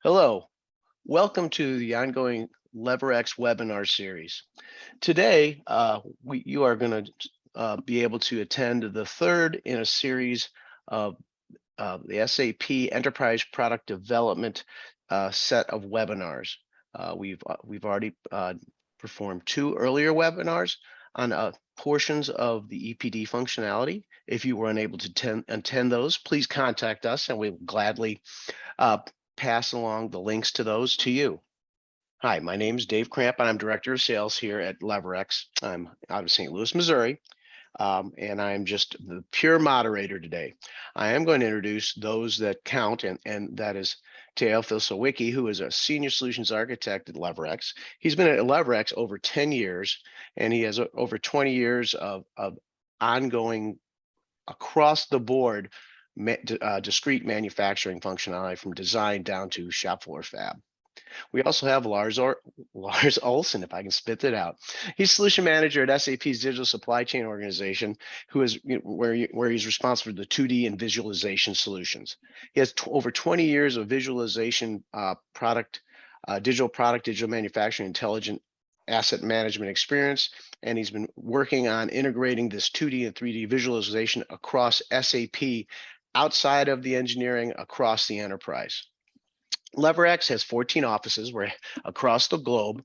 Hello, welcome to the ongoing LeverX webinar series. Today, you are going to be able to attend the third in a series of the SAP Enterprise Product Development set of webinars. We've already performed two earlier webinars on portions of the EPD functionality. If you were unable to attend those, please contact us and we will gladly pass along the links to those to you. Hi, my name is Dave Cramp, and I'm Director of Sales here at LeverX. I'm out of St. Louis, Missouri, and I'm just the pure moderator today. I am going to introduce those that count, and that is Teofil Sawicki, who is a Senior Solutions Architect at LeverX. He's been at LeverX over 10 years, and he has over 20 years of ongoing across the board discrete manufacturing functionality from design down to shop floor fab. We also have Lars Olson, if I can spit it out. He's solution manager at SAP's digital supply chain organization, who is where he's responsible for the 2D and visualization solutions. He has over 20 years of visualization digital manufacturing, intelligent asset management experience, and he's been working on integrating this 2D and 3D visualization across SAP outside of the engineering across the enterprise. LeverX has 14 offices. We're across the globe.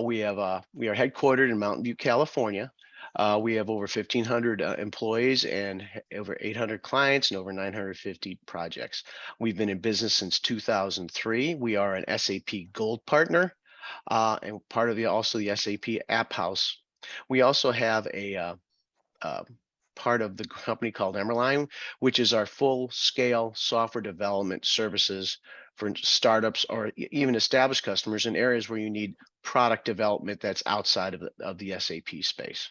We are headquartered in Mountain View, California. We have over 1,500 employees and over 800 clients and over 950 projects. We've been in business since 2003. We are an SAP Gold partner and part of also the SAP App House. We also have a part of the company called Emerline, which is our full-scale software development services for startups or even established customers in areas where you need product development that's outside of the SAP space.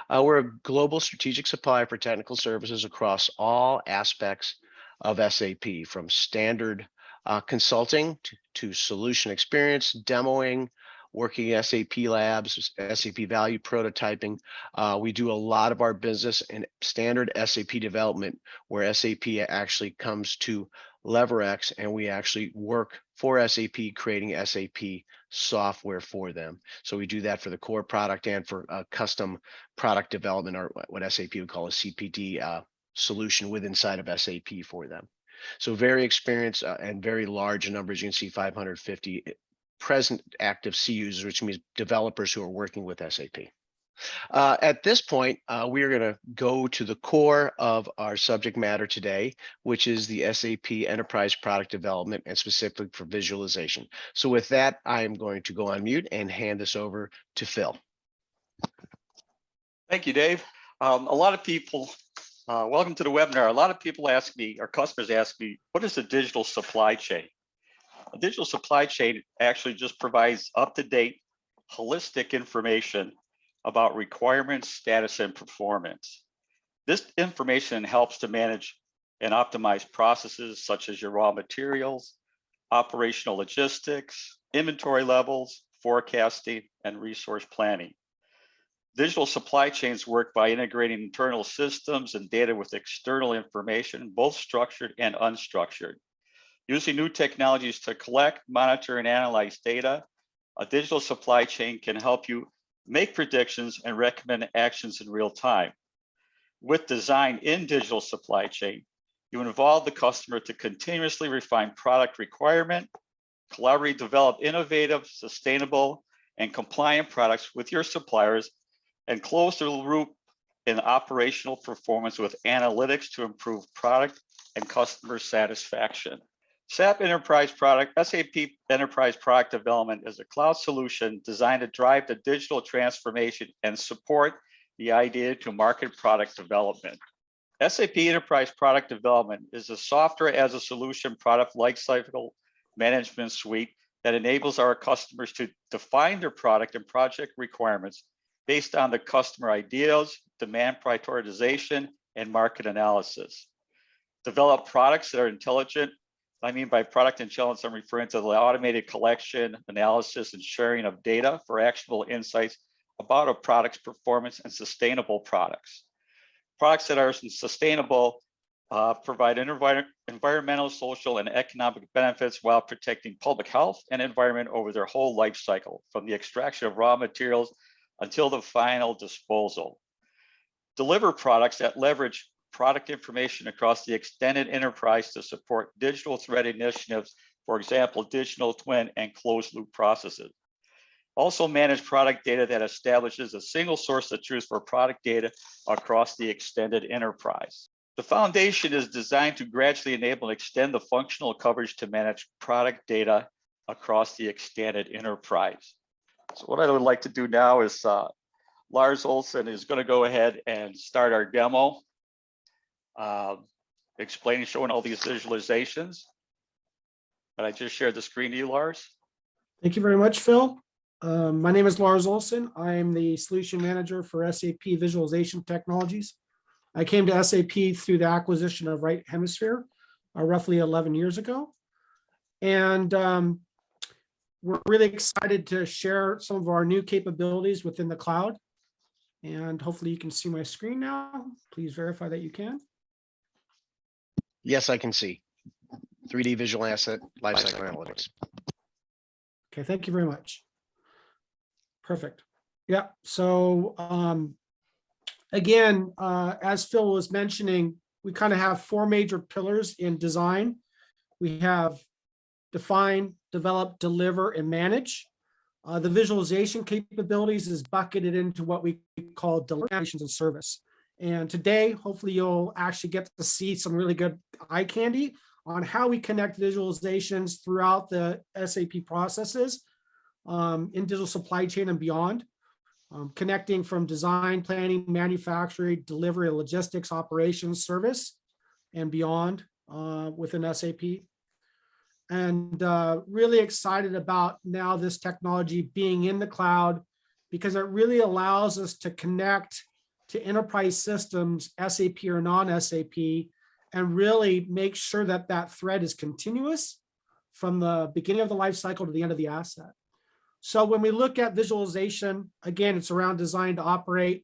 We're a global strategic supplier for technical services across all aspects of SAP, from standard consulting to solution experience, demoing, working SAP labs, SAP value prototyping. We do a lot of our business in standard SAP development, where SAP actually comes to LeverX and we actually work for SAP, creating SAP software for them. So we do that for the core product and for custom product development, or what SAP would call a CPD solution inside of SAP for them. So very experienced and very large numbers. You can see 550 present active C users, which means developers who are working with SAP. At this point, we are going to go to the core of our subject matter today, which is the SAP Enterprise Product Development and specifically for visualization. So with that, I am going to go on mute and hand this over to Phil. Thank you, Dave. A lot of people, welcome to the webinar. A lot of people ask me, our customers ask me, what is a digital supply chain? A digital supply chain actually just provides up-to-date, holistic information about requirements, status, and performance. This information helps to manage and optimize processes such as your raw materials, operational logistics, inventory levels, forecasting, and resource planning. Digital supply chains work by integrating internal systems and data with external information, both structured and unstructured. Using new technologies to collect, monitor, and analyze data, a digital supply chain can help you make predictions and recommend actions in real time. With design in digital supply chain, you involve the customer to continuously refine product requirement, collaborate, develop innovative, sustainable, and compliant products with your suppliers, and close the loop in operational performance with analytics to improve product and customer satisfaction. SAP Enterprise Product Development is a cloud solution designed to drive the digital transformation and support the idea to market product development. SAP Enterprise Product Development is a software as a solution product lifecycle management suite that enables our customers to define their product and project requirements based on the customer ideas, demand prioritization, and market analysis. Develop products that are intelligent. I mean by product intelligence, I'm referring to the automated collection, analysis, and sharing of data for actionable insights about a product's performance and sustainable products. Products that are sustainable provide environmental, social, and economic benefits while protecting public health and environment over their whole life cycle, from the extraction of raw materials until the final disposal. Deliver products that leverage product information across the extended enterprise to support digital thread initiatives, for example, digital twin and closed loop processes. Also manage product data that establishes a single source of truth for product data across the extended enterprise. The foundation is designed to gradually enable and extend the functional coverage to manage product data across the extended enterprise. So what I would like to do now is Lars Olsen is going to go ahead and start our demo, explaining, showing all these visualizations. And I just shared the screen to you, Lars. Thank you very much, Phil. My name is Lars Olsen. I am the solution manager for SAP Visualization Technologies. I came to SAP through the acquisition of Right Hemisphere roughly 11 years ago. And we're really excited to share some of our new capabilities within the cloud. And hopefully you can see my screen now. Please verify that you can. Yes, I can see. 3D visual asset, lifecycle analytics. Okay, thank you very much. Perfect. Yeah, so again, as Phil was mentioning, we kind of have four major pillars in design. We have define, develop, deliver, and manage. The visualization capabilities is bucketed into what we call deliverations and service. And today, hopefully you'll actually get to see some really good eye candy on how we connect visualizations throughout the SAP processes in digital supply chain and beyond. Connecting from design, planning, manufacturing, delivery, logistics, operations, service, and beyond within SAP. And really excited about now this technology being in the cloud, because it really allows us to connect to enterprise systems, SAP or non-SAP, and really make sure that that thread is continuous from the beginning of the life cycle to the end of the asset. So when we look at visualization, again, it's around design to operate.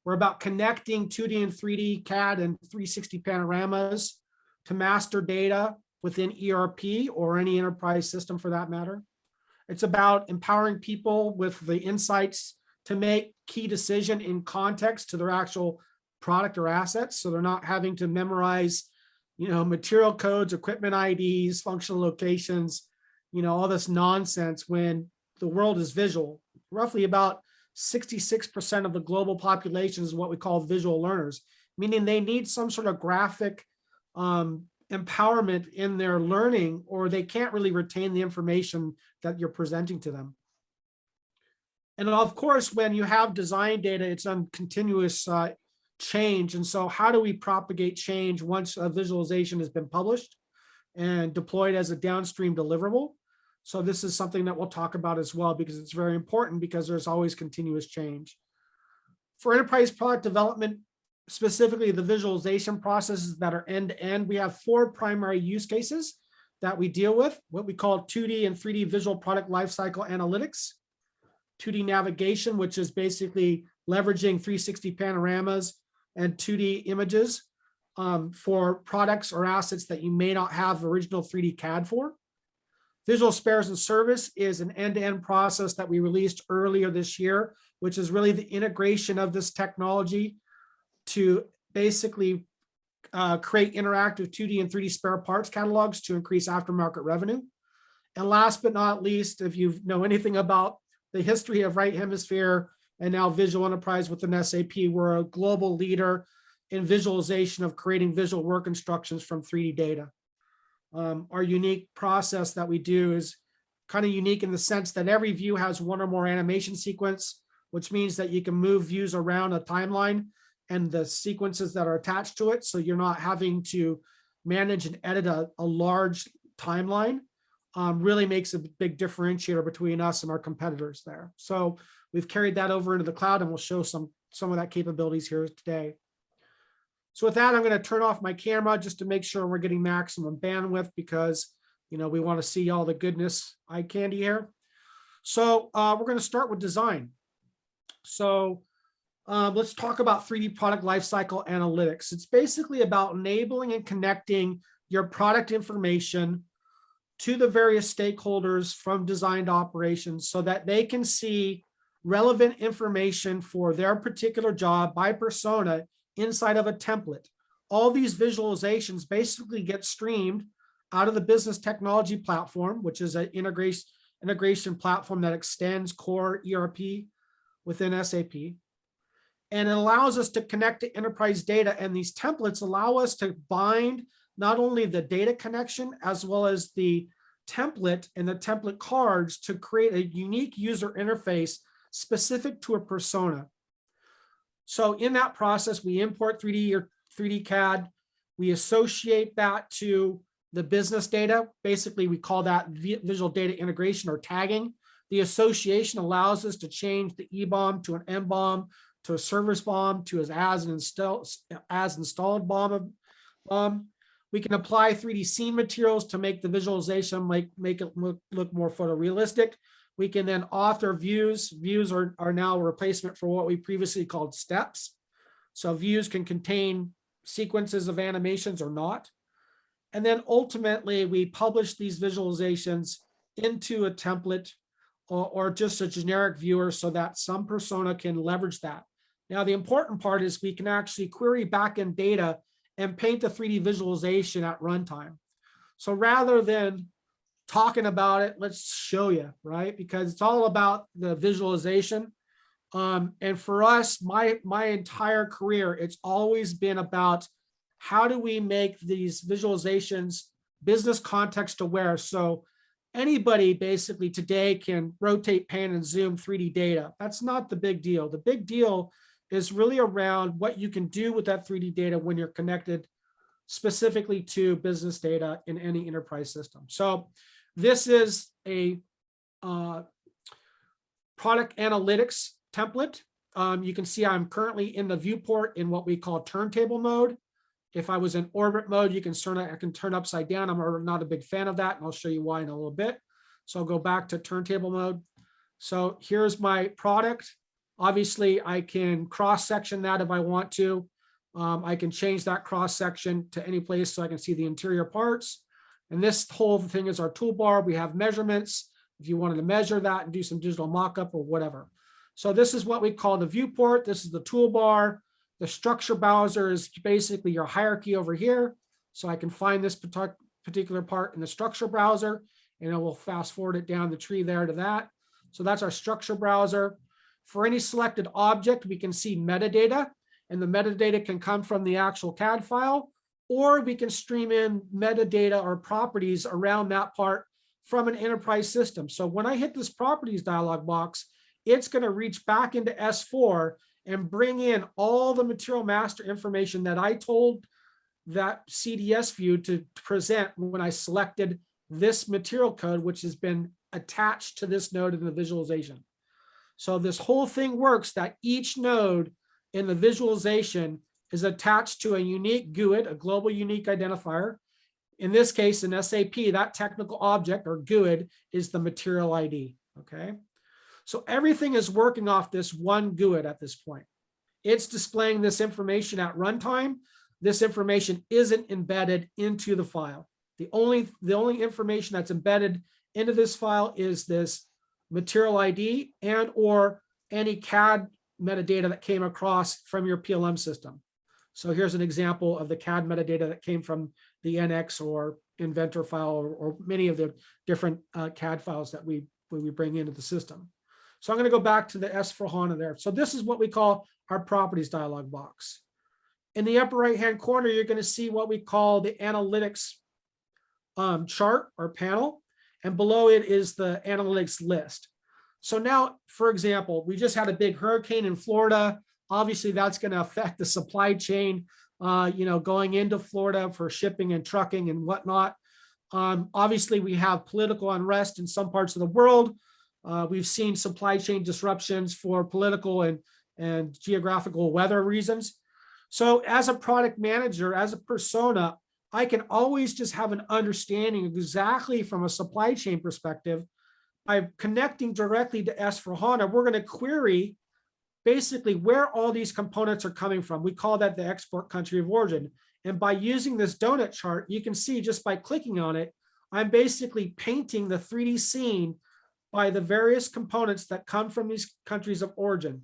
We're about connecting 2D and 3D CAD and 360 panoramas to master data within ERP or any enterprise system for that matter. It's about empowering people with the insights to make key decision in context to their actual product or assets. So they're not having to memorize, material codes, equipment IDs, functional locations, all this nonsense when the world is visual. Roughly about 66% of the global population is what we call visual learners, meaning they need some sort of graphic empowerment in their learning, or they can't really retain the information that you're presenting to them. And of course, when you have design data, it's on continuous change. And so how do we propagate change once a visualization has been published and deployed as a downstream deliverable? So this is something that we'll talk about as well, because it's very important, because there's always continuous change. For enterprise product development, specifically the visualization processes that are end-to-end, we have four primary use cases that we deal with, what we call 2D and 3D visual product lifecycle analytics, 2D navigation, which is basically leveraging 360 panoramas and 2D images for products or assets that you may not have original 3D CAD for. Visual spares and service is an end-to-end process that we released earlier this year, which is really the integration of this technology to basically create interactive 2D and 3D spare parts catalogs to increase aftermarket revenue. And last but not least, if you know anything about the history of Right Hemisphere and now Visual Enterprise within SAP, we're a global leader in visualization of creating visual work instructions from 3D data. Our unique process that we do is kind of unique in the sense that every view has one or more animation sequence, which means that you can move views around a timeline and the sequences that are attached to it. So you're not having to manage and edit a large timeline. Really makes a big differentiator between us and our competitors there. So we've carried that over into the cloud, and we'll show some of that capabilities here today. So with that, I'm going to turn off my camera just to make sure we're getting maximum bandwidth, because we want to see all the goodness, eye candy here. So we're going to start with design. So let's talk about 3D product lifecycle analytics. It's basically about enabling and connecting your product information to the various stakeholders from design to operations so that they can see relevant information for their particular job by persona inside of a template. All these visualizations basically get streamed out of the business technology platform, which is an integration platform that extends core ERP within SAP. And it allows us to connect to enterprise data. And these templates allow us to bind not only the data connection as well as the template and the template cards to create a unique user interface specific to a persona. So in that process, we import 3D or 3D CAD. We associate that to the business data. Basically, we call that visual data integration or tagging. The association allows us to change the EBOM to an MBOM, to a service BOM, to as installed BOM. We can apply 3D scene materials to make the visualization make it look more photorealistic. We can then author views. Views are now a replacement for what we previously called steps. So views can contain sequences of animations or not. And then ultimately, we publish these visualizations into a template or just a generic viewer so that some persona can leverage that. Now, the important part is we can actually query backend data and paint the 3D visualization at runtime. So rather than talking about it, let's show you, right? Because it's all about the visualization. And for us, my entire career, it's always been about how do we make these visualizations business context aware? So anybody basically today can rotate, pan, and zoom 3D data. That's not the big deal. The big deal is really around what you can do with that 3D data when you're connected specifically to business data in any enterprise system. So this is a product analytics template. You can see I'm currently in the viewport in what we call turntable mode. If I was in orbit mode, I can turn upside down. I'm not a big fan of that, and I'll show you why in a little bit. So I'll go back to turntable mode. So here's my product. Obviously, I can cross-section that if I want to. I can change that cross-section to any place so I can see the interior parts. And this whole thing is our toolbar. We have measurements if you wanted to measure that and do some digital mock-up or whatever. So this is what we call the viewport. This is the toolbar. The structure browser is basically your hierarchy over here. So I can find this particular part in the structure browser, and it will fast forward it down the tree there to that. So that's our structure browser. For any selected object, we can see metadata, and the metadata can come from the actual CAD file, or we can stream in metadata or properties around that part from an enterprise system. So when I hit this properties dialog box, it's going to reach back into S4 and bring in all the material master information that I told that CDS view to present when I selected this material code, which has been attached to this node in the visualization. So this whole thing works that each node in the visualization is attached to a unique GUID, a global unique identifier. In this case, in SAP, that technical object or GUID is the material ID, okay? So everything is working off this one GUID at this point. It's displaying this information at runtime. This information isn't embedded into the file. The only information that's embedded into this file is this material ID and or any CAD metadata that came across from your PLM system. So here's an example of the CAD metadata that came from the NX or Inventor file or many of the different CAD files that we bring into the system. So I'm going to go back to the S4HANA there. So this is what we call our properties dialog box. In the upper right-hand corner, you're going to see what we call the analytics chart or panel. And below it is the analytics list. So now, for example, we just had a big hurricane in Florida. Obviously, that's going to affect the supply chain, going into Florida for shipping and trucking and whatnot. Obviously, we have political unrest in some parts of the world. We've seen supply chain disruptions for political and geographical weather reasons. So as a product manager, as a persona, I can always just have an understanding exactly from a supply chain perspective. By connecting directly to S4HANA, we're going to query basically where all these components are coming from. We call that the export country of origin. And by using this donut chart, you can see just by clicking on it, I'm basically painting the 3D scene by the various components that come from these countries of origin,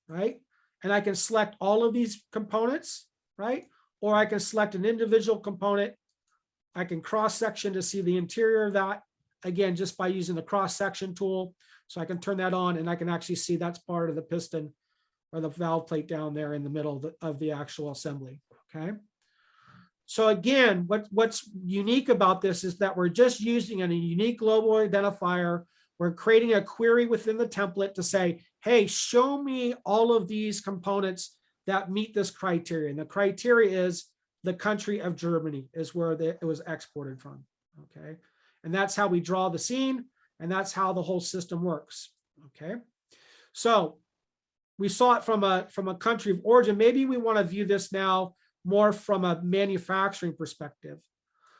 right? And I can select all of these components, right? Or I can select an individual component. I can cross-section to see the interior of that, again, just by using the cross-section tool. So I can turn that on and I can actually see that's part of the piston or the valve plate down there in the middle of the actual assembly, okay? So again, what's unique about this is that we're just using a unique global identifier. We're creating a query within the template to say, hey, show me all of these components that meet this criteria. And the criteria is the country of Germany is where it was exported from, okay? And that's how we draw the scene, and that's how the whole system works, okay? So we saw it from a country of origin. Maybe we want to view this now more from a manufacturing perspective.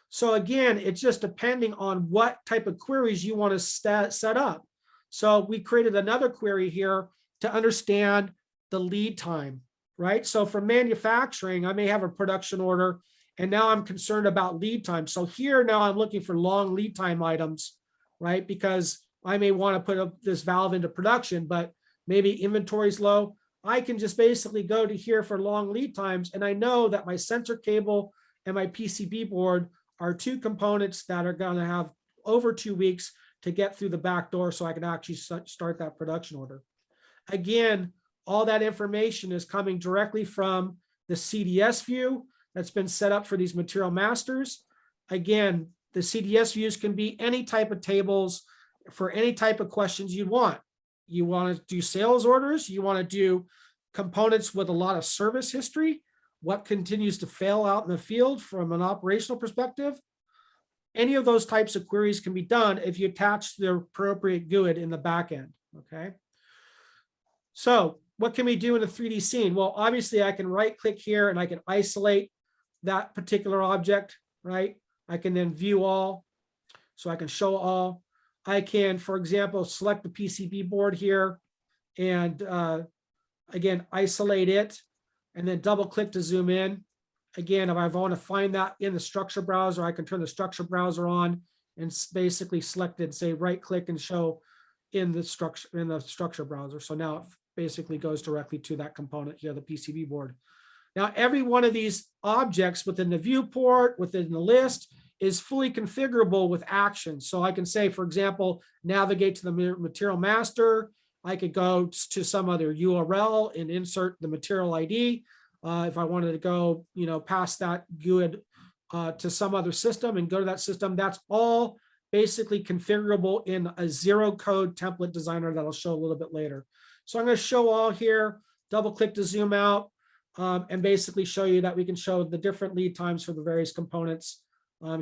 So again, it's just depending on what type of queries you want to set up. So we created another query here to understand the lead time, right? So for manufacturing, I may have a production order, and now I'm concerned about lead time. So here now I'm looking for long lead time items, right? Because I may want to put this valve into production, but maybe inventory is low. I can just basically go to here for long lead times, and I know that my sensor cable and my PCB board are two components that are going to have over 2 weeks to get through the back door so I can actually start that production order. Again, all that information is coming directly from the CDS view that's been set up for these material masters. Again, the CDS views can be any type of tables for any type of questions you want. You want to do sales orders, you want to do components with a lot of service history, what continues to fail out in the field from an operational perspective. Any of those types of queries can be done if you attach the appropriate GUID in the back end, okay? So what can we do in a 3D scene? Well, obviously I can right click here and I can isolate that particular object, right? I can then view all, so I can show all. I can, for example, select the PCB board here and again, isolate it and then double click to zoom in. Again, if I want to find that in the structure browser, I can turn the structure browser on and basically select it, say right click and show in the structure browser. So now it basically goes directly to that component here, the PCB board. Now, every one of these objects within the viewport, within the list, is fully configurable with actions. So I can say, for example, navigate to the material master. I could go to some other URL and insert the material ID. If I wanted to go, past that GUID to some other system and go to that system, that's all basically configurable in a zero code template designer that I'll show a little bit later. So I'm going to show all here, double click to zoom out, and basically show you that we can show the different lead times for the various components.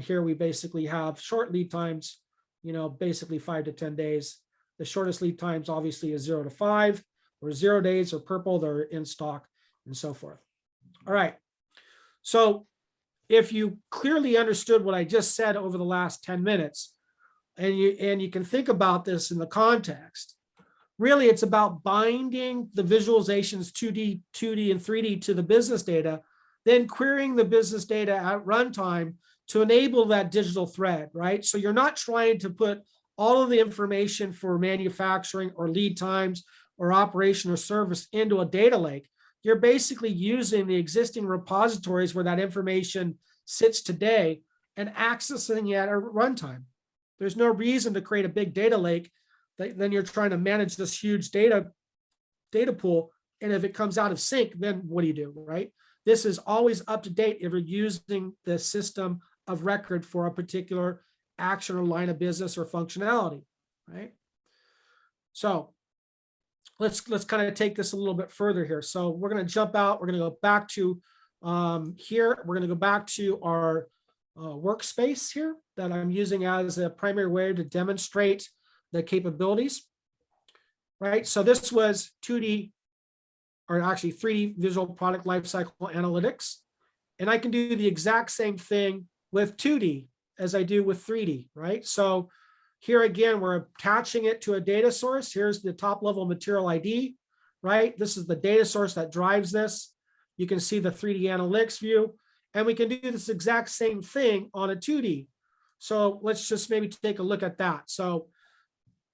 Here we basically have short lead times, basically 5 to 10 days. The shortest lead times obviously is 0 to 5, or 0 days, or purple, they're in stock, and so forth. All right. So if you clearly understood what I just said over the last 10 minutes, and you can think about this in the context, really it's about binding the visualizations 2D, and 3D to the business data, then querying the business data at runtime to enable that digital thread, right? So you're not trying to put all of the information for manufacturing or lead times or operation or service into a data lake. You're basically using the existing repositories where that information sits today and accessing it at runtime. There's no reason to create a big data lake then you're trying to manage this huge data pool. And if it comes out of sync, then what do you do, right? This is always up to date if you're using the system of record for a particular action or line of business or functionality, right? So let's kind of take this a little bit further here. So we're going to jump out. We're going to go back to here. We're going to go back to our workspace here that I'm using as a primary way to demonstrate the capabilities, right? So this was 2D, or actually 3D visual product lifecycle analytics. And I can do the exact same thing with 2D as I do with 3D, right? So here again, we're attaching it to a data source. Here's the top level material ID. right? This is the data source that drives this. You can see the 3D analytics view, and we can do this exact same thing on a 2D. So let's just maybe take a look at that. So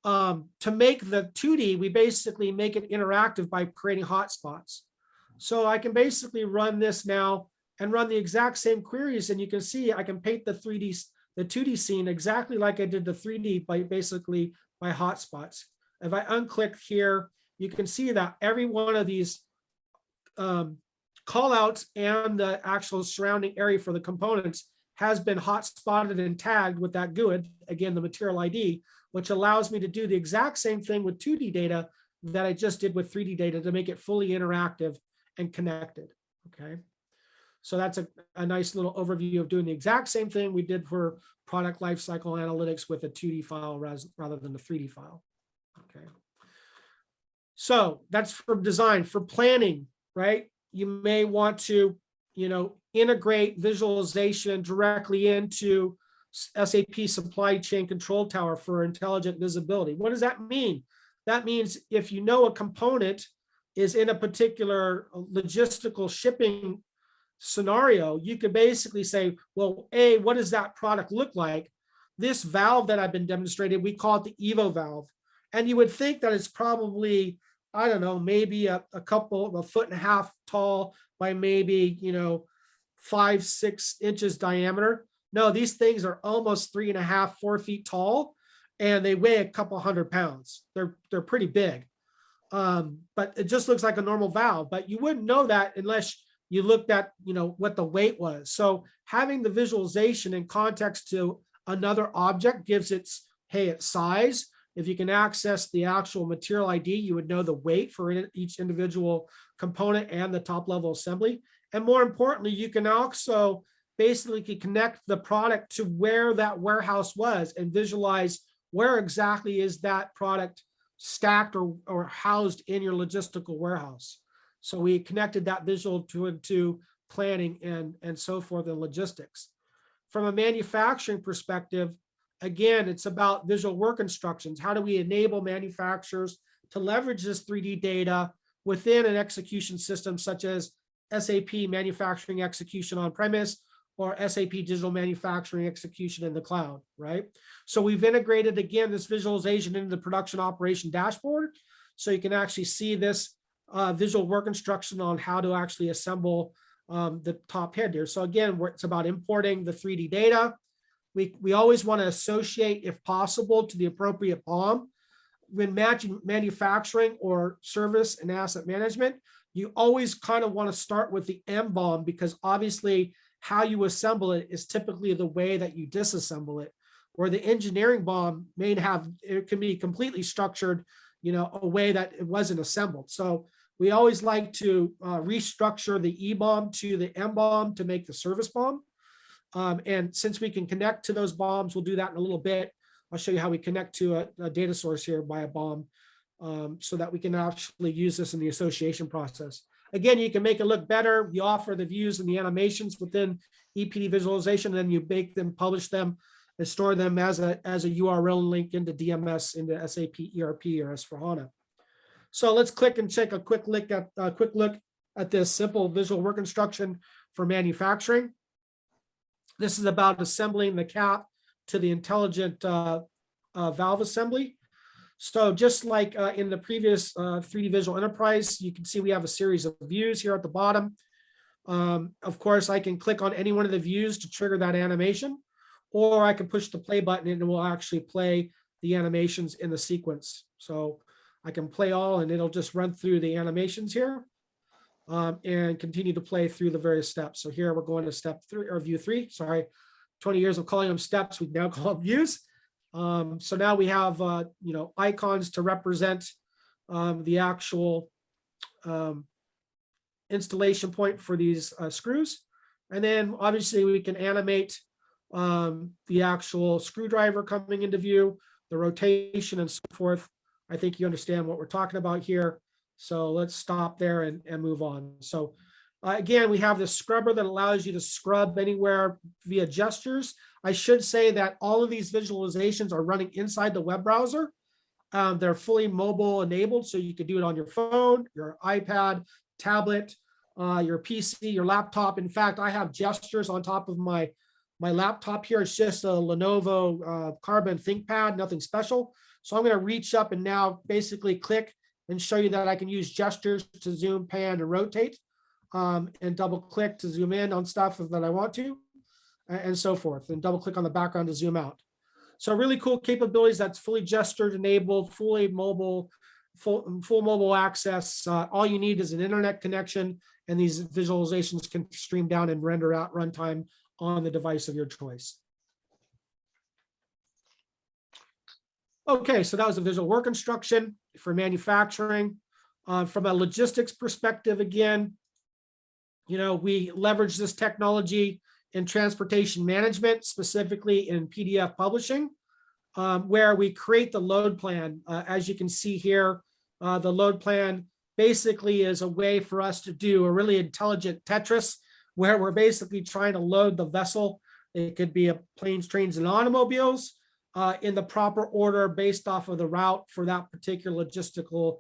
to make the 2D, we basically make it interactive by creating hotspots. So I can basically run this now and run the exact same queries, and you can see I can paint the 2D scene exactly like I did the 3D by basically by hotspots. If I unclick here, you can see that every one of these callouts and the actual surrounding area for the components has been hotspotted and tagged with that GUID, again, the material ID, which allows me to do the exact same thing with 2D data that I just did with 3D data to make it fully interactive and connected, okay? So that's a nice little overview of doing the exact same thing we did for product lifecycle analytics with a 2D file rather than a 3D file, okay? So that's for design. For planning, right? You may want to, integrate visualization directly into SAP Supply Chain Control Tower for intelligent visibility. What does that mean? That means if you know a component is in a particular logistical shipping scenario, you could basically say, well, A, what does that product look like? This valve that I've been demonstrating, we call it the EVO valve. And you would think that it's probably, I don't know, maybe a 1.5 foot tall by maybe, 5-6 inches diameter. No, these things are almost 3.5, 4 feet tall, and they weigh a couple 100 pounds. They're pretty big. But it just looks like a normal valve, but you wouldn't know that unless you looked at, what the weight was. So having the visualization in context to another object gives its size. If you can access the actual material ID, you would know the weight for each individual component and the top level assembly. And more importantly, you can also basically connect the product to where that warehouse was and visualize where exactly is that product stacked or housed in your logistical warehouse. So we connected that visual to planning and so forth in logistics. From a manufacturing perspective, again, it's about visual work instructions. How do we enable manufacturers to leverage this 3D data within an execution system such as SAP manufacturing execution on premise or SAP digital manufacturing execution in the cloud, right? So we've integrated, again, this visualization into the production operation dashboard. So you can actually see this visual work instruction on how to actually assemble the top head here. So again, it's about importing the 3D data. We always want to associate, if possible, to the appropriate BOM. When matching manufacturing or service and asset management, you always kind of want to start with the MBOM, because obviously how you assemble it is typically the way that you disassemble it. Or the engineering BOM it can be completely structured, a way that it wasn't assembled. So we always like to restructure the EBOM to the MBOM to make the service BOM. And since we can connect to those BOMs, we'll do that in a little bit. I'll show you how we connect to a data source here by a BOM so that we can actually use this in the association process. Again, you can make it look better. You offer the views and the animations within EPD visualization, and then you bake them, publish them, and store them as a URL link into DMS, into SAP ERP or S/4HANA. So let's click and take a quick look at this simple visual work instruction for manufacturing. This is about assembling the cap to the intelligent valve assembly. So just like in the previous 3D Visual Enterprise, you can see we have a series of views here at the bottom. Of course, I can click on any one of the views to trigger that animation, or I can push the play button and it will actually play the animations in the sequence. So I can play all and it'll just run through the animations here and continue to play through the various steps. So here we're going to step 3 or view 3, sorry, 20 years of calling them steps, we now call them views. So now we have, icons to represent the actual installation point for these screws. And then obviously we can animate the actual screwdriver coming into view, the rotation and so forth. I think you understand what we're talking about here. So let's stop there and move on. So again, we have this scrubber that allows you to scrub anywhere via gestures. I should say that all of these visualizations are running inside the web browser. They're fully mobile enabled, so you could do it on your phone, your iPad, tablet, your PC, your laptop. In fact, I have gestures on top of my laptop here. It's just a Lenovo Carbon ThinkPad, nothing special. So I'm going to reach up and now basically click and show you that I can use gestures to zoom, pan, and rotate, and double click to zoom in on stuff that I want to, and so forth, and double click on the background to zoom out. So really cool capabilities that's fully gestured enabled, fully mobile, full mobile access. All you need is an internet connection, and these visualizations can stream down and render out runtime on the device of your choice. Okay, so that was a visual work instruction for manufacturing. From a logistics perspective, again, we leverage this technology in transportation management, specifically in PDF publishing, where we create the load plan. As you can see here, the load plan basically is a way for us to do a really intelligent Tetris, where we're basically trying to load the vessel. It could be a planes, trains, and automobiles in the proper order based off of the route for that particular logistical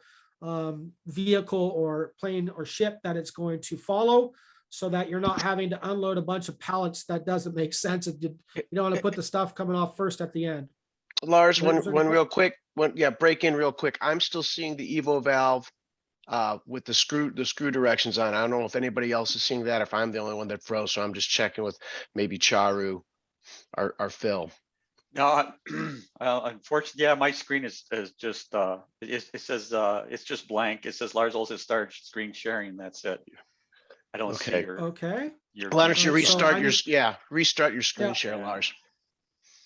vehicle or plane or ship that it's going to follow, so that you're not having to unload a bunch of pallets that doesn't make sense. You don't want to put the stuff coming off first at the end. Lars, one real quick, break in real quick. I'm still seeing the Evo valve with the screw directions on. I don't know if anybody else is seeing that, if I'm the only one that froze. So I'm just checking with maybe Charu or Phil. No, unfortunately, yeah, my screen is just it says it's just blank. It says Lars also start screen sharing. That's it. I don't see your. Okay. Why don't you restart restart your screen Yeah. share, Lars?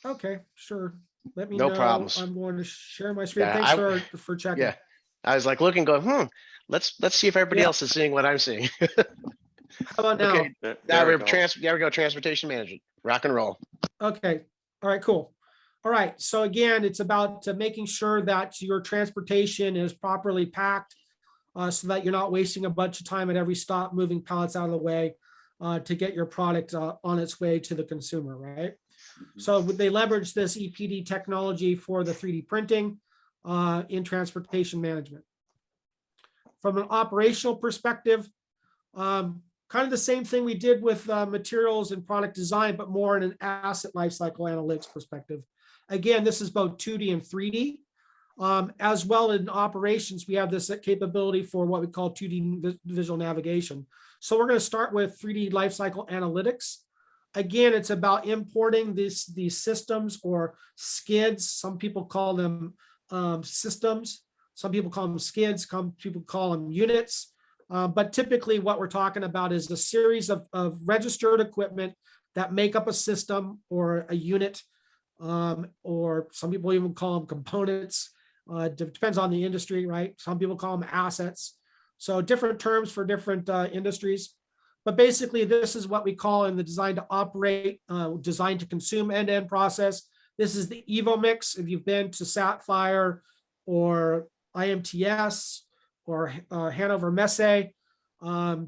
Okay, sure. Let me No know. problems. I'm going to share my screen. Yeah, Thanks for checking. Yeah, I was like looking, going, let's see if everybody else is seeing what I'm seeing. How about now? Okay, now we're there we go. Transportation management, rock and roll. Okay. All right, cool. All right. So again, it's about making sure that your transportation is properly packed, so that you're not wasting a bunch of time at every stop moving pallets out of the way to get your product on its way to the consumer, right? So they leverage this EPD technology for the 3D printing in transportation management. From an operational perspective, kind of the same thing we did with materials and product design, but more in an asset lifecycle analytics perspective. Again, this is both 2D and 3D. As well in operations, we have this capability for what we call 2D visual navigation. So we're going to start with 3D Lifecycle Analytics. Again, it's about importing these systems or skids. Some people call them systems. Some people call them skids. Some people call them units. But typically what we're talking about is a series of registered equipment that make up a system or a unit, or some people even call them components. Depends on the industry, right? Some people call them assets. So different terms for different industries. But basically, this is what we call in the design to operate, design to consume end-to-end process. This is the Evo mix. If you've been to Sapphire or IMTS or Hanover Messe,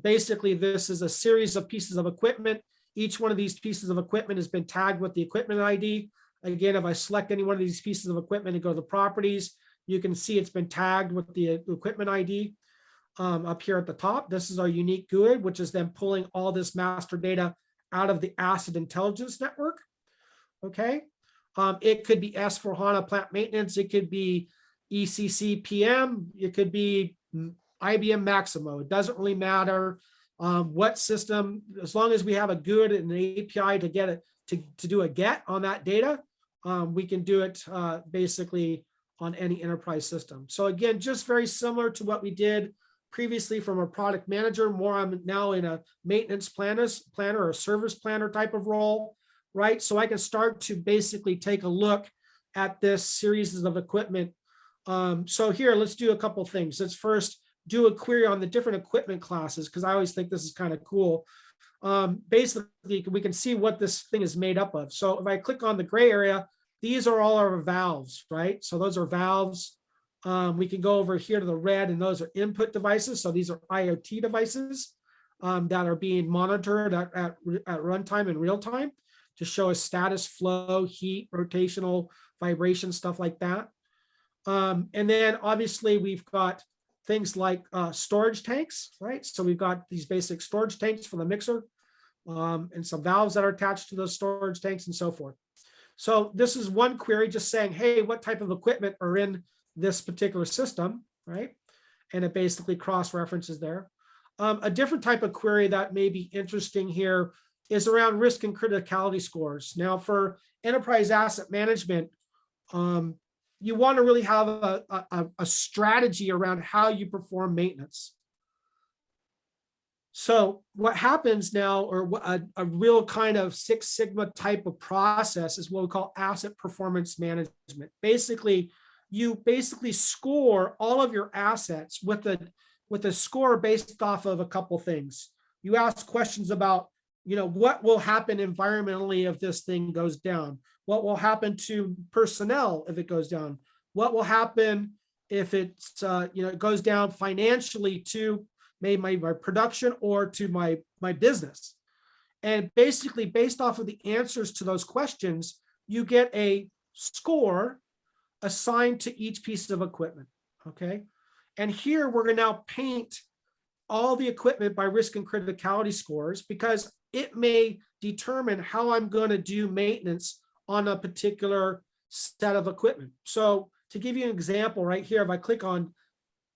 basically this is a series of pieces of equipment. Each one of these pieces of equipment has been tagged with the equipment ID. Again, if I select any one of these pieces of equipment and go to the properties, you can see it's been tagged with the equipment ID up here at the top. This is our unique GUID, which is then pulling all this master data out of the Asset Intelligence Network. Okay. It could be S/4HANA plant maintenance. It could be ECC PM. It could be IBM Maximo. It doesn't really matter what system, as long as we have a GUID and an API to get it to do a get on that data, we can do it basically on any enterprise system. So again, just very similar to what we did previously from a product manager. More I'm now in a maintenance planner or service planner type of role, right? So I can start to basically take a look at this series of equipment. So here, let's do a couple things. Let's first do a query on the different equipment classes, because I always think this is kind of cool. Basically, we can see what this thing is made up of. So if I click on the gray area, these are all our valves, right? So those are valves. We can go over here to the red, and those are input devices. So these are IoT devices that are being monitored at runtime in real time to show us status, flow, heat, rotational, vibration, stuff like that. And then obviously we've got things like storage tanks, right? So we've got these basic storage tanks for the mixer, and some valves that are attached to those storage tanks and so forth. So this is one query just saying, hey, what type of equipment are in this particular system, right? And it basically cross-references there. A different type of query that may be interesting here is around risk and criticality scores. Now for enterprise asset management, you want to really have a strategy around how you perform maintenance. So what happens now, or a real kind of Six Sigma type of process, is what we call asset performance management. Basically, you score all of your assets with a score based off of a couple things. You ask questions about, what will happen environmentally if this thing goes down? What will happen to personnel if it goes down? What will happen if it's it goes down financially to maybe my production or to my business? And basically, based off of the answers to those questions, you get a score assigned to each piece of equipment. Okay. And here we're going to now paint all the equipment by risk and criticality scores, because it may determine how I'm going to do maintenance on a particular set of equipment. So to give you an example right here, if I click on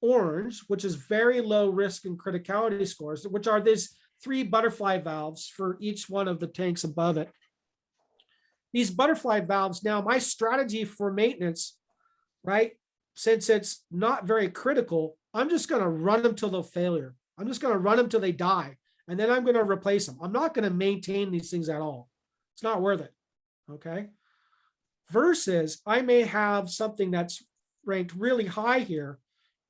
orange, which is very low risk and criticality scores, which are these 3 butterfly valves for each one of the tanks above it. These butterfly valves, now my strategy for maintenance, right? Since it's not very critical, I'm just going to run them till they're failure. I'm just going to run them till they die. And then I'm going to replace them. I'm not going to maintain these things at all. It's not worth it. Okay. Versus I may have something that's ranked really high here,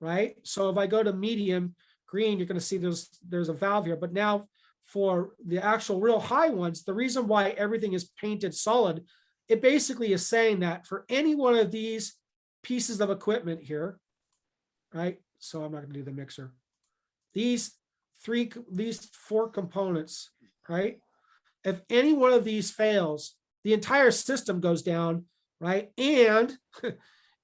right? So if I go to medium green, you're going to see there's a valve here. But now for the actual real high ones, the reason why everything is painted solid, it basically is saying that for any one of these pieces of equipment here, right? So I'm not going to do the mixer. These 4 components, right? If any one of these fails, the entire system goes down, right? And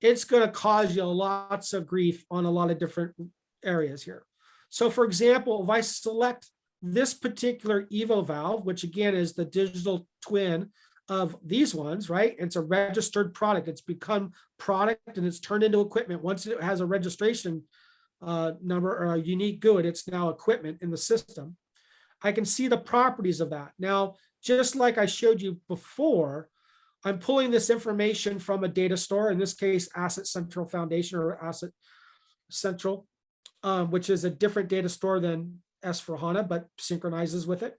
it's going to cause you lots of grief on a lot of different areas here. So for example, if I select this particular Evo valve, which again is the digital twin of these ones, right? It's a registered product. It's become product and it's turned into equipment. Once it has a registration number or a unique good, it's now equipment in the system. I can see the properties of that. Now, just like I showed you before, I'm pulling this information from a data store, in this case, Asset Central Foundation or Asset Central, which is a different data store than S4HANA, but synchronizes with it.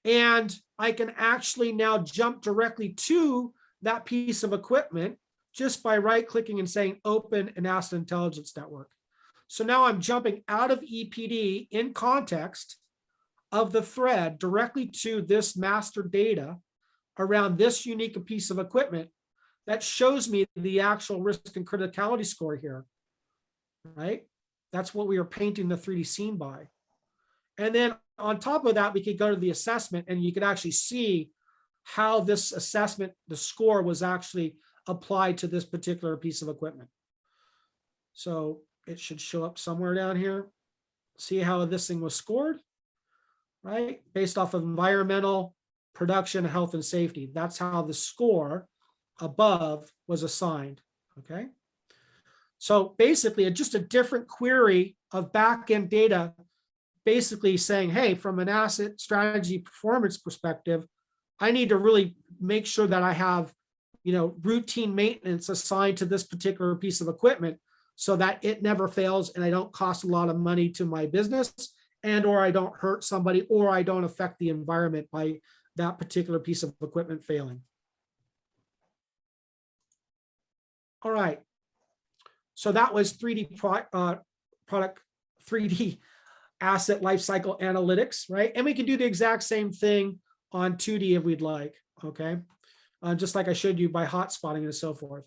And I can actually now jump directly to that piece of equipment just by right-clicking and saying Open an Asset Intelligence Network. So now I'm jumping out of EPD in context of the thread directly to this master data around this unique piece of equipment that shows me the actual risk and criticality score here, right? That's what we are painting the 3D scene by. And then on top of that, we could go to the assessment and you could actually see how this assessment, the score was actually applied to this particular piece of equipment. So it should show up somewhere down here. See how this thing was scored, right? Based off of environmental, production, health, and safety. That's how the score above was assigned, okay? So basically, just a different query of back-end data, basically saying, hey, from an asset strategy performance perspective, I need to really make sure that I have, routine maintenance assigned to this particular piece of equipment so that it never fails and I don't cost a lot of money to my business and or I don't hurt somebody or I don't affect the environment by that particular piece of equipment failing. All right. So that was 3D product 3D asset lifecycle analytics, right? And we can do the exact same thing on 2D if we'd like, okay? Just like I showed you by hotspotting and so forth.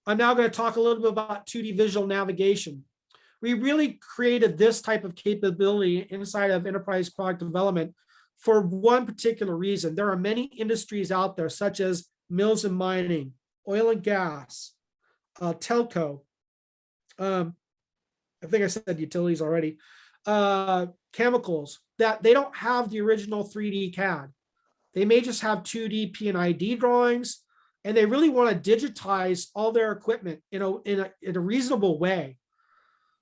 I'm now going to talk a little bit about 2D visual navigation. We really created this type of capability inside of enterprise product development for one particular reason. There are many industries out there, such as mills and mining, oil and gas, telco. I think I said utilities already. Chemicals, that they don't have the original 3D CAD. They may just have 2D P&ID drawings, and they really want to digitize all their equipment in a reasonable way.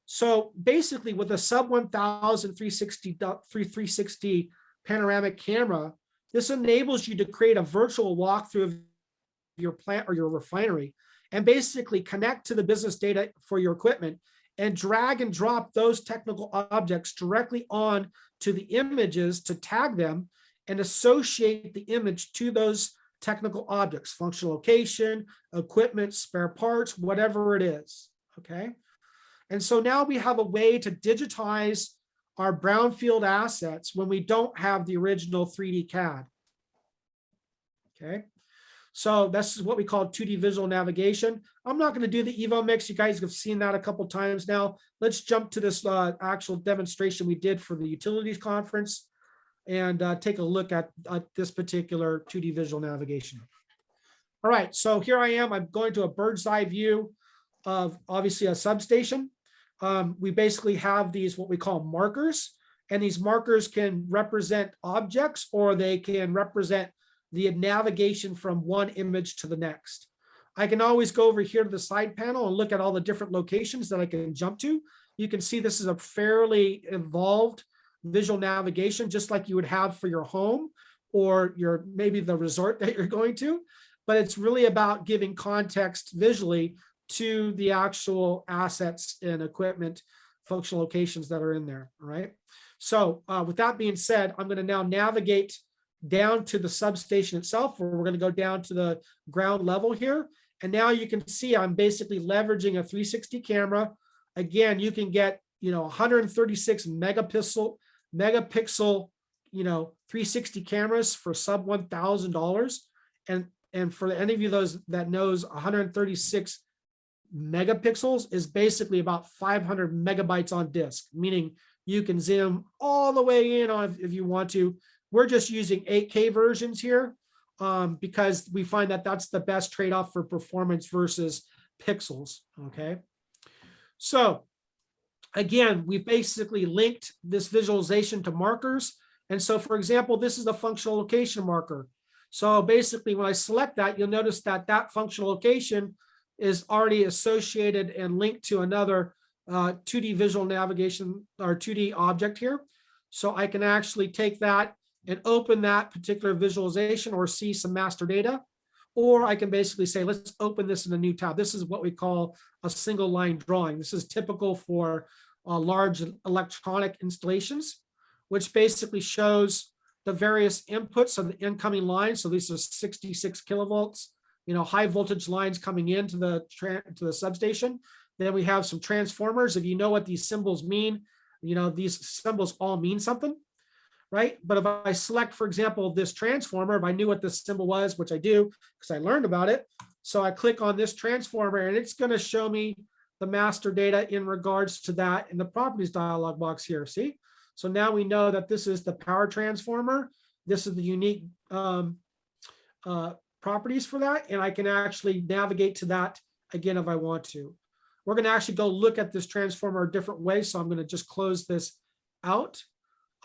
So basically, with a sub 1000 360 panoramic camera, this enables you to create a virtual walkthrough of your plant or your refinery, and basically connect to the business data for your equipment and drag and drop those technical objects directly on to the images to tag them and associate the image to those technical objects, functional location, equipment, spare parts, whatever it is, okay? And so now we have a way to digitize our brownfield assets when we don't have the original 3D CAD, okay? So this is what we call 2D visual navigation. I'm not going to do the Evo mix. You guys have seen that a couple times now. Let's jump to this actual demonstration we did for the utilities conference and take a look at this particular 2D visual navigation. All right, so here I am. I'm going to a bird's eye view of obviously a substation. We basically have these what we call markers, and these markers can represent objects or they can represent the navigation from one image to the next. I can always go over here to the side panel and look at all the different locations that I can jump to. You can see this is a fairly evolved visual navigation, just like you would have for your home or your maybe the resort that you're going to, but it's really about giving context visually to the actual assets and equipment, functional locations that are in there, all right? So with that being said, I'm going to now navigate down to the substation itself, where we're going to go down to the ground level here. And now you can see I'm basically leveraging a 360 camera. Again, you can get, 136 megapixel, 360 cameras for sub $1,000. And for any of you those that knows, 136 megapixels is basically about 500 megabytes on disk, meaning you can zoom all the way in on if you want to. We're just using 8K versions here because we find that that's the best trade-off for performance versus pixels, okay? So again, we basically linked this visualization to markers. And so for example, this is the functional location marker. So basically when I select that, you'll notice that that functional location is already associated and linked to another 2D visual navigation or 2D object here. So I can actually take that and open that particular visualization or see some master data. Or I can basically say, let's open this in a new tab. This is what we call a single line drawing. This is typical for large electronic installations, which basically shows the various inputs of the incoming lines. So these are 66 kilovolts, high voltage lines coming into the substation. Then we have some transformers. If you know what these symbols mean, these symbols all mean something, right? But if I select, for example, this transformer, if I knew what this symbol was, which I do because I learned about it. So I click on this transformer and it's going to show me the master data in regards to that in the properties dialog box here. See? So now we know that this is the power transformer. This is the unique properties for that. And I can actually navigate to that again if I want to. We're going to actually go look at this transformer a different way. So I'm going to just close this out.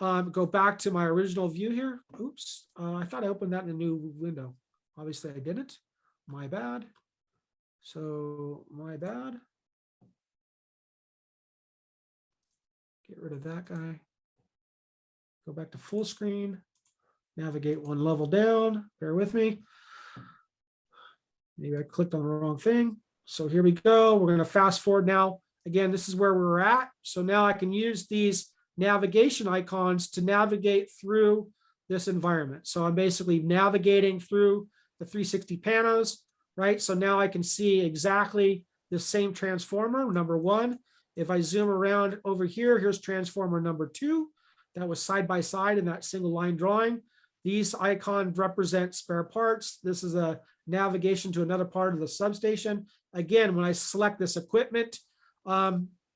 Go back to my original view here. Oops, I thought I opened that in a new window. Obviously I didn't. My bad. So my bad. Get rid of that guy. Go back to full screen. Navigate one level down. Bear with me. Maybe I clicked on the wrong thing. So here we go. We're going to fast forward now. Again, this is where we're at. So now I can use these navigation icons to navigate through this environment. So I'm basically navigating through the 360 panels, right? So now I can see exactly the same transformer, number one. If I zoom around over here, here's transformer number two. That was side by side in that single line drawing. These icons represent spare parts. This is a navigation to another part of the substation. Again, when I select this equipment,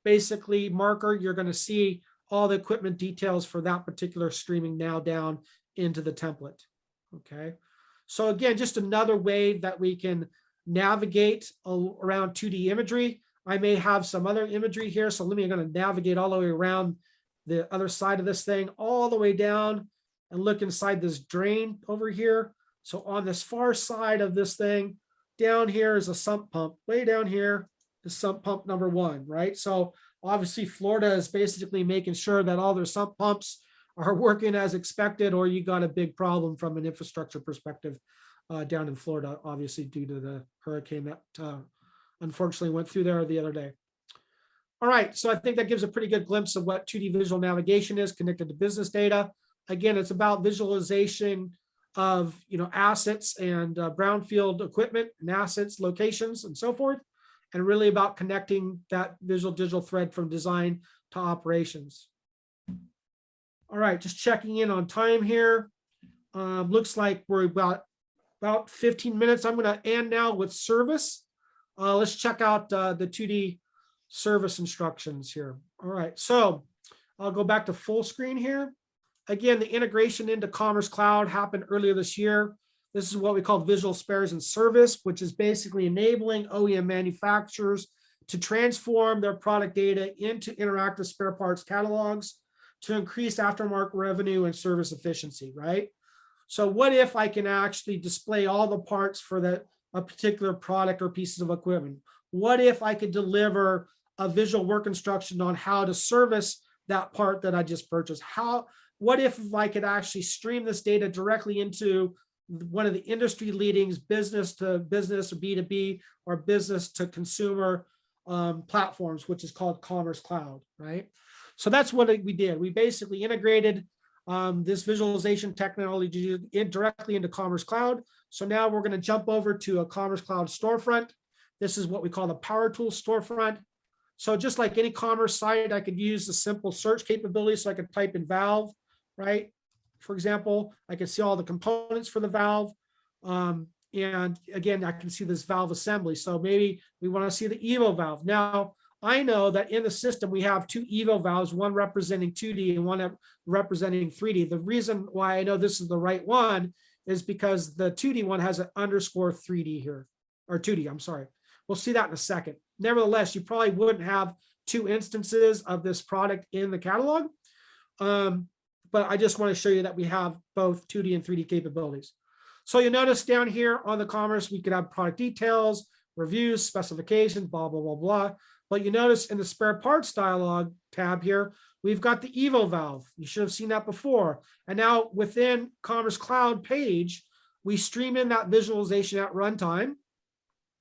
basically marker, you're going to see all the equipment details for that particular streaming now down into the template. Okay. So again, just another way that we can navigate around 2D imagery. I may have some other imagery here. So I'm going to navigate all the way around the other side of this thing, all the way down and look inside this drain over here. So on this far side of this thing, down here is a sump pump. Way down here is sump pump number 1, right? So obviously Florida is basically making sure that all their sump pumps are working as expected, or you got a big problem from an infrastructure perspective down in Florida, obviously due to the hurricane that unfortunately went through there the other day. All right, so I think that gives a pretty good glimpse of what 2D visual navigation is connected to business data. Again, it's about visualization of assets and brownfield equipment and assets, locations, and so forth, and really about connecting that visual digital thread from design to operations. All right, just checking in on time here. Looks like we're about 15 minutes. I'm going to end now with service. Let's check out the 2D service instructions here. All right, so I'll go back to full screen here. Again, the integration into Commerce Cloud happened earlier this year. This is what we call visual spares and service, which is basically enabling OEM manufacturers to transform their product data into interactive spare parts catalogs to increase aftermarket revenue and service efficiency, right? So what if I can actually display all the parts for a particular product or pieces of equipment? What if I could deliver a visual work instruction on how to service that part that I just purchased? What if I could actually stream this data directly into one of the industry leading business to business or B2B or business to consumer platforms, which is called Commerce Cloud, right? So that's what we did. We basically integrated this visualization technology directly into Commerce Cloud. So now we're going to jump over to a Commerce Cloud storefront. This is what we call the Power Tools storefront. So just like any commerce site, I could use the simple search capability. So I could type in valve, right? For example, I can see all the components for the valve. And again, I can see this valve assembly. So maybe we want to see the Evo valve. Now, I know that in the system, we have 2 Evo valves, one representing 2D and one representing 3D. The reason why I know this is the right one is because the 2D one has an underscore 3D here, or 2D, I'm sorry. We'll see that in a second. Nevertheless, you probably wouldn't have 2 instances of this product in the catalog. But I just want to show you that we have both 2D and 3D capabilities. So you notice down here on the commerce, we could have product details, reviews, specifications, blah, blah, blah, blah. But you notice in the spare parts dialog tab here, we've got the Evo valve. You should have seen that before. And now within Commerce Cloud page, we stream in that visualization at runtime.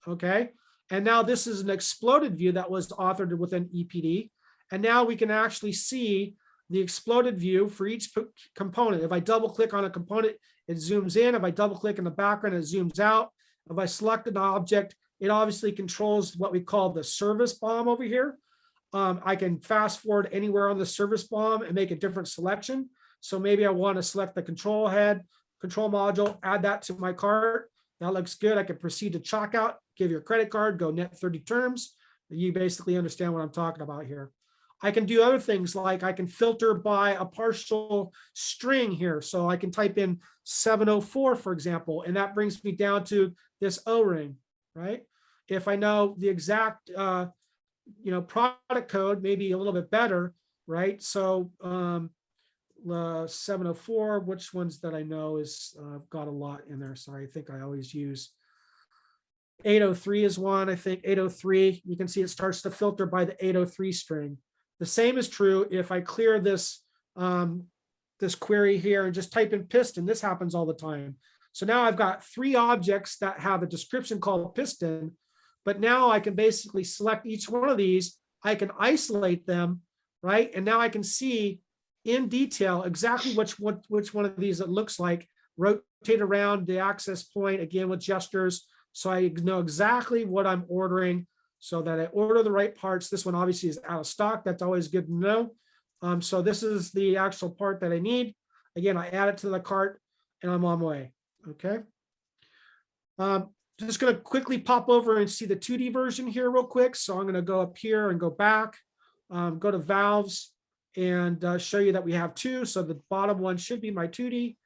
Okay. And now this is an exploded view that was authored within EPD. And now we can actually see the exploded view for each component. If I double click on a component, it zooms in. If I double click in the background, it zooms out. If I select an object, it obviously controls what we call the service BOM over here. I can fast forward anywhere on the service BOM and make a different selection. So maybe I want to select the control head, control module, add that to my cart. That looks good. I can proceed to checkout, give your credit card, go net 30 terms. You basically understand what I'm talking about here. I can do other things like I can filter by a partial string here. So I can type in 704, for example, and that brings me down to this O-ring, right? If I know the exact, product code, maybe a little bit better, right? So 704, which ones that I know is got a lot in there. Sorry, I think I always use 803 is one. I think 803, you can see it starts to filter by the 803 string. The same is true if I clear this, this query here and just type in piston. This happens all the time. So now I've got 3 objects that have a description called piston, but now I can basically select each one of these. I can isolate them, right? And now I can see in detail exactly which one of these it looks like, rotate around the access point again with gestures. So I know exactly what I'm ordering so that I order the right parts. This one obviously is out of stock. That's always good to know. So this is the actual part that I need. Again, I add it to the cart and I'm on my way. Okay. Just going to quickly pop over and see the 2D version here real quick. So I'm going to go up here and go back, go to valves and show you that we have 2. So the bottom one should be my 2D.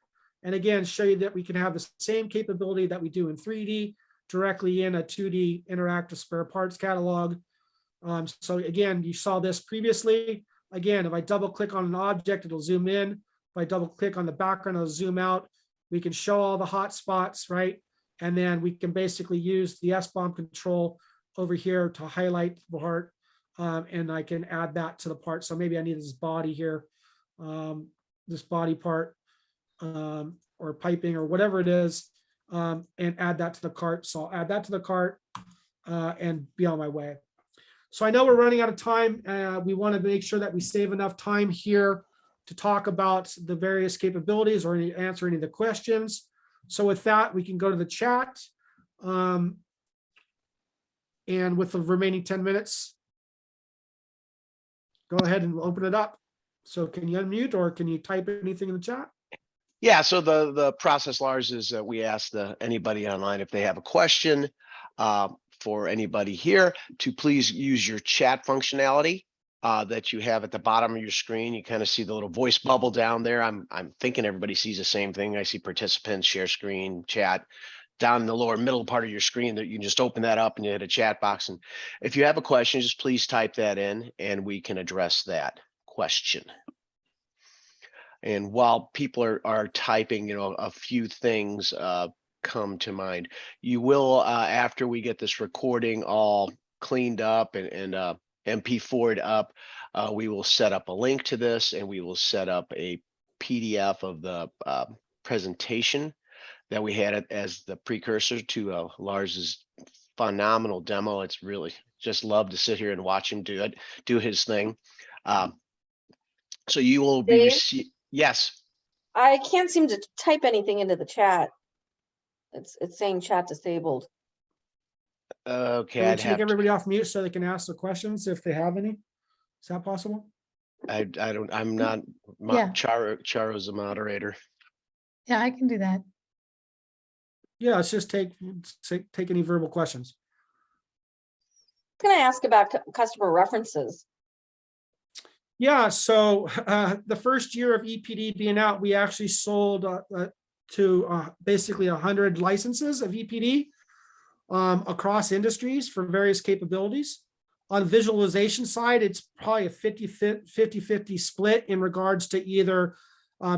And again, show you that we can have the same capability that we do in 3D directly in a 2D interactive spare parts catalog. So again, you saw this previously. Again, if I double click on an object, it'll zoom in. If I double click on the background, it'll zoom out. We can show all the hot spots, right? And then we can basically use the SBOM control over here to highlight the part, and I can add that to the part. So maybe I need this body here, this body part, or piping or whatever it is, and add that to the cart. So I'll add that to the cart and be on my way. So I know we're running out of time. We want to make sure that we save enough time here to talk about the various capabilities or answer any of the questions. So with that, we can go to the chat. And with the remaining 10 minutes, go ahead and open it up. So can you unmute or can you type anything in the chat? Yeah, so the process, Lars, is that we ask anybody online if they have a question for anybody here to please use your chat functionality that you have at the bottom of your screen. You kind of see the little voice bubble down there. I'm thinking everybody sees the same thing. I see participants, share screen, chat. Down in the lower middle part of your screen, that you can just open that up and you hit a chat box. And if you have a question, just please type that in and we can address that question. And while people are typing, a few things come to mind. You will, after we get this recording all cleaned up and MP4'd up, we will set up a link to this and we will set up a PDF of the presentation that we had it as the precursor to Lars's phenomenal demo. It's really just love to sit here and watch him do his thing. So you will be yes. I can't seem to type anything into the chat. It's saying chat disabled. Okay, I'd take everybody off mute so they can ask the questions if they have any. Is that possible? I'm not. Yeah. Charo's a moderator. Yeah, I can do that. Yeah, let's just take any verbal questions. Can I ask about customer references? Yeah, so the first year of EPD being out, we actually sold to basically 100 licenses of EPD across industries for various capabilities. On visualization side, it's probably a 50-50 split in regards to either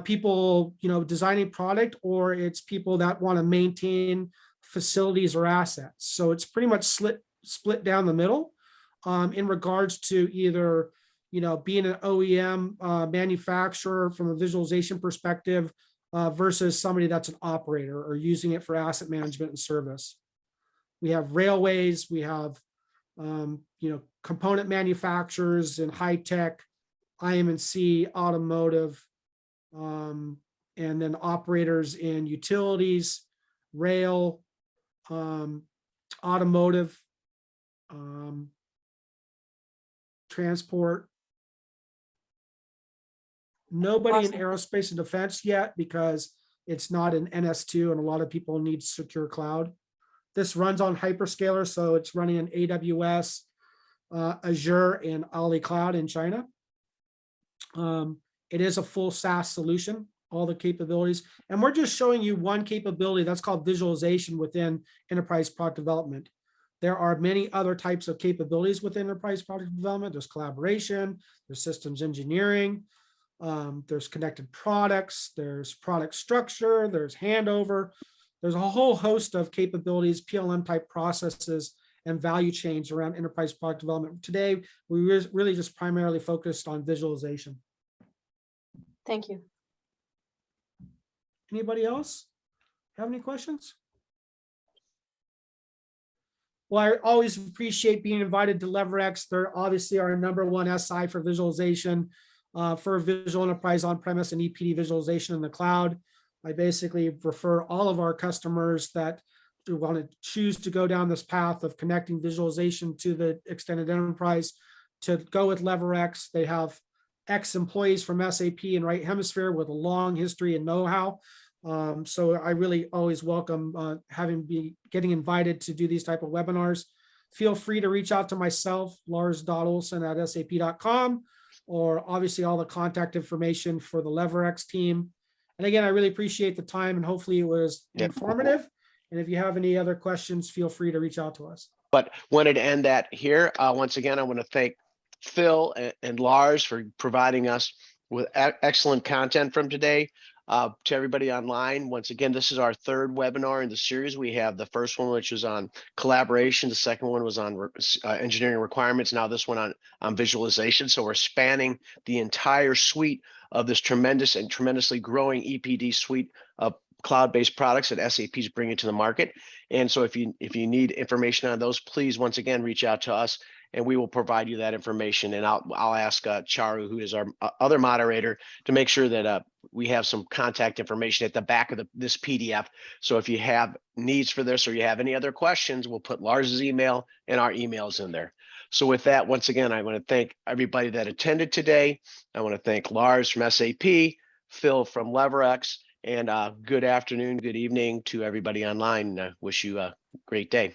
people, designing product, or it's people that want to maintain facilities or assets. So it's pretty much split down the middle in regards to either, being an OEM manufacturer from a visualization perspective versus somebody that's an operator or using it for asset management and service. We have railways, we have, component manufacturers and high tech, IM&C, automotive, and then operators in utilities, rail, automotive, transport. Nobody in aerospace and defense yet because it's not an NS2 and a lot of people need secure cloud. This runs on hyperscaler, so it's running in AWS, Azure, and Ali Cloud in China. It is a full SaaS solution, all the capabilities. And we're just showing you one capability that's called visualization within enterprise product development. There are many other types of capabilities within enterprise product development. There's collaboration, there's systems engineering, there's connected products, there's product structure, there's handover. There's a whole host of capabilities, PLM type processes, and value chains around enterprise product development. Today, we really just primarily focused on visualization. Thank you. Anybody else have any questions? Well, I always appreciate being invited to LeverX. They're obviously our #1 SI for visualization, for visual enterprise on-premise and EPD visualization in the cloud. I basically refer all of our customers that want to choose to go down this path of connecting visualization to the extended enterprise to go with LeverX. They have ex-employees from SAP and Right Hemisphere with a long history and know-how. So I really always welcome getting invited to do these type of webinars. Feel free to reach out to myself, lars.olson@sap.com, or obviously all the contact information for the LeverX team. And again, I really appreciate the time and hopefully it was informative And if you have any other questions, feel free to reach out to us. But wanted to end that here. Once again, I want to thank Phil and Lars for providing us with excellent content from today. To everybody online, once again, this is our third webinar in the series. We have the first one, which was on collaboration. The second one was on engineering requirements. Now this one on visualization. So we're spanning the entire suite of this tremendous and tremendously growing EPD suite of cloud-based products that SAP is bringing to the market. And so if you need information on those, please once again reach out to us, and we will provide you that information. And I'll ask Charu, who is our other moderator, to make sure that we have some contact information at the back of this PDF. So if you have needs for this or you have any other questions, we'll put Lars's email and our emails in there. So with that, once again, I want to thank everybody that attended today. I want to thank Lars from SAP, Phil from LeverX, and good afternoon, good evening to everybody online. Wish you a great day.